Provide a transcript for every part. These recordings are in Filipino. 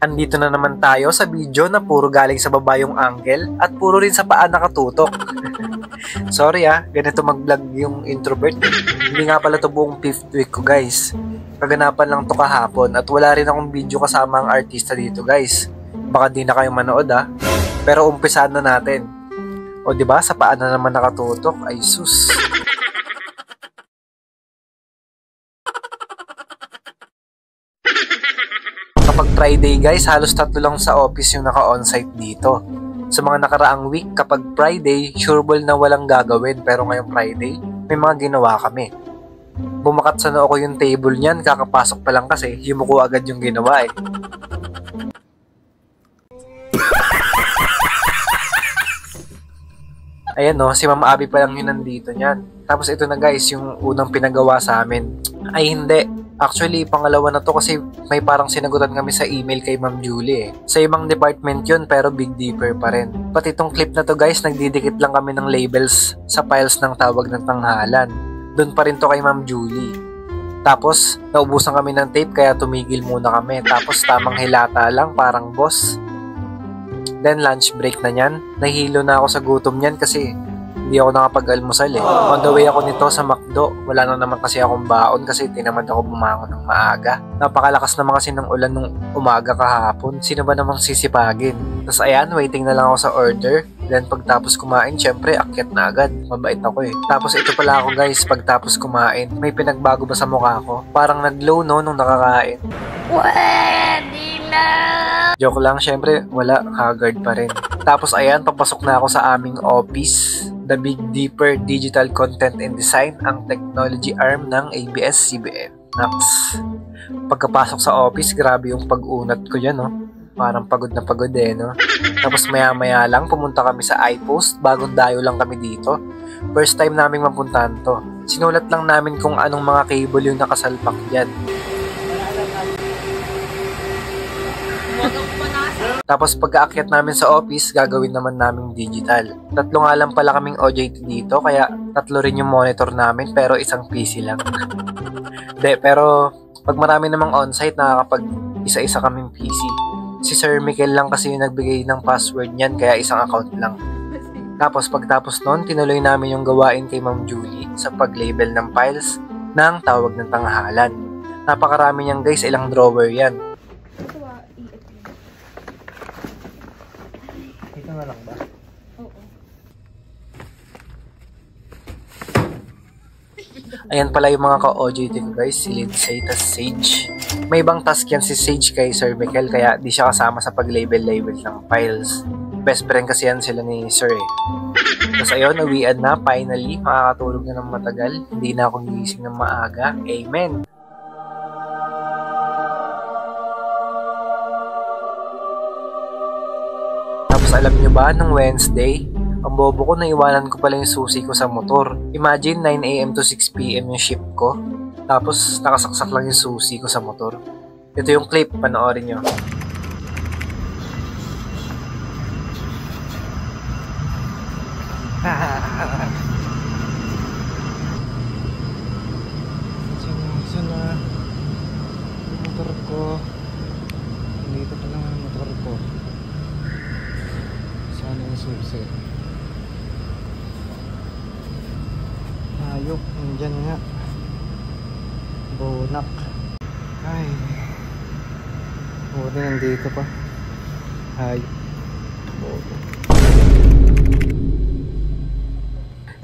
Andito na naman tayo sa video na puro galing sa baba yung angle at puro rin sa paa nakatutok. Sorry ganito mag-vlog yung introvert. Hindi nga pala to buong 5th week ko guys. Kaganapan lang to kahapon at wala rin akong video kasama ang artista dito guys. Baka di na kayo manood Pero umpisahan na natin. O diba sa paa na naman nakatutok? Ay sus. Kapag Friday guys, halos 3 lang sa office yung naka-onsite dito. Sa mga nakaraang week, kapag Friday, sureball na walang gagawin. Pero ngayong Friday, may mga ginawa kami. Bumakat sa noo ko yung table niyan, kakapasok pa lang kasi, yumuko agad yung ginawa Ayan si Ma'am Abby pa lang yun nandito niyan. Tapos ito na guys, yung unang pinagawa sa amin. Ay hindi. Actually, pangalawa na to kasi may parang sinagutan kami sa email kay Ma'am Julie Sa ibang department yun pero Big Dipper pa rin. Pati itong clip na to guys, nagdidikit lang kami ng labels sa files ng tawag ng tanghalan. Doon pa rin to kay Ma'am Julie. Tapos, naubusan kami ng tape kaya tumigil muna kami. Tapos tamang hilata lang, parang boss. Then lunch break na niyan. Nahilo na ako sa gutom niyan kasi hindi ako nakapag-almusal On the way ako nito sa McDo. Wala na naman kasi akong baon kasi tinamad ako bumangon ng maaga. Napakalakas naman kasi ng ulan nung umaga kahapon. Sino ba namang sisipagin? Tapos ayan, waiting na lang ako sa order. Then pagtapos kumain, syempre akyat na agad. Mabait ako Tapos ito pala ako guys, pagtapos kumain, may pinagbago ba sa mukha ko? Parang nag-glow nung nakakain. Joke lang, syempre wala, haggard pa rin. Tapos ayan, papasok na ako sa aming office, The Big Dipper Digital Content and Design, ang technology arm ng ABS-CBN. Naks. Pagkapasok sa office, grabe yung pag-unat ko dyan Parang pagod na pagod Tapos maya-maya lang, pumunta kami sa iPost, bagong dayo lang kami dito. First time naming mapuntahan to. Sinulat lang namin kung anong mga cable yung nakasalpak dyan. Tapos pagka-akyat namin sa office, gagawin naman naming digital. 3 nga lang pala kaming OJT dito, kaya 3 rin yung monitor namin, pero isang PC lang. Pero pag marami namang onsite, nakakapag isa-isa kaming PC. Si Sir Mikel lang kasi yung nagbigay ng password niyan, kaya isang account lang. Tapos pagtapos nun, tinuloy namin yung gawain kay Ma'am Julie sa pag-label ng files ng tawag ng tanghalan. Napakarami niyan guys, ilang drawer yan. Ito na lang ba? Oo. Ayan pala yung mga ka-OJT ko guys, si Lindsay, tas Sage. May ibang task yan si Sage kay Sir Mikel, kaya di siya kasama sa pag-label ng files. Best friend kasi yan sila ni Sir Tapos ayun, nawian na, finally, makakatulog na ng matagal. Hindi na ako gigising ng maaga. Amen! Alam nyo ba, nung Wednesday, ang bobo ko, naiwanan ko pala yung susi ko sa motor. Imagine, 9 AM to 6 PM yung shift ko. Tapos, nakasaksak lang yung susi ko sa motor. Ito yung clip, panoorin nyo. Sana, motor ko. Dito pa lang ang motor ko. Ano yung susi? Hayop, nandyan nga. Bonak. Ay. Buti nandito pa. Hayop. Bobo.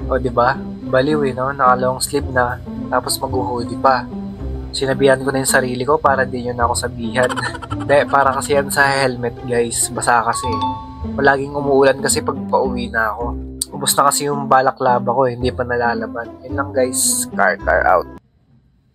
O diba? Baliw naka long sleeve na. Tapos mag-hoodie pa. Sinabihan ko na yung sarili ko para di nyo na ako sabihan. Hindi, para kasi yan sa helmet guys. Basa kasi. Palaging umuulan kasi pag pauwi na ako. Ubus na kasi yung balaklava ko hindi pa nalalaban. Yun lang guys, car out.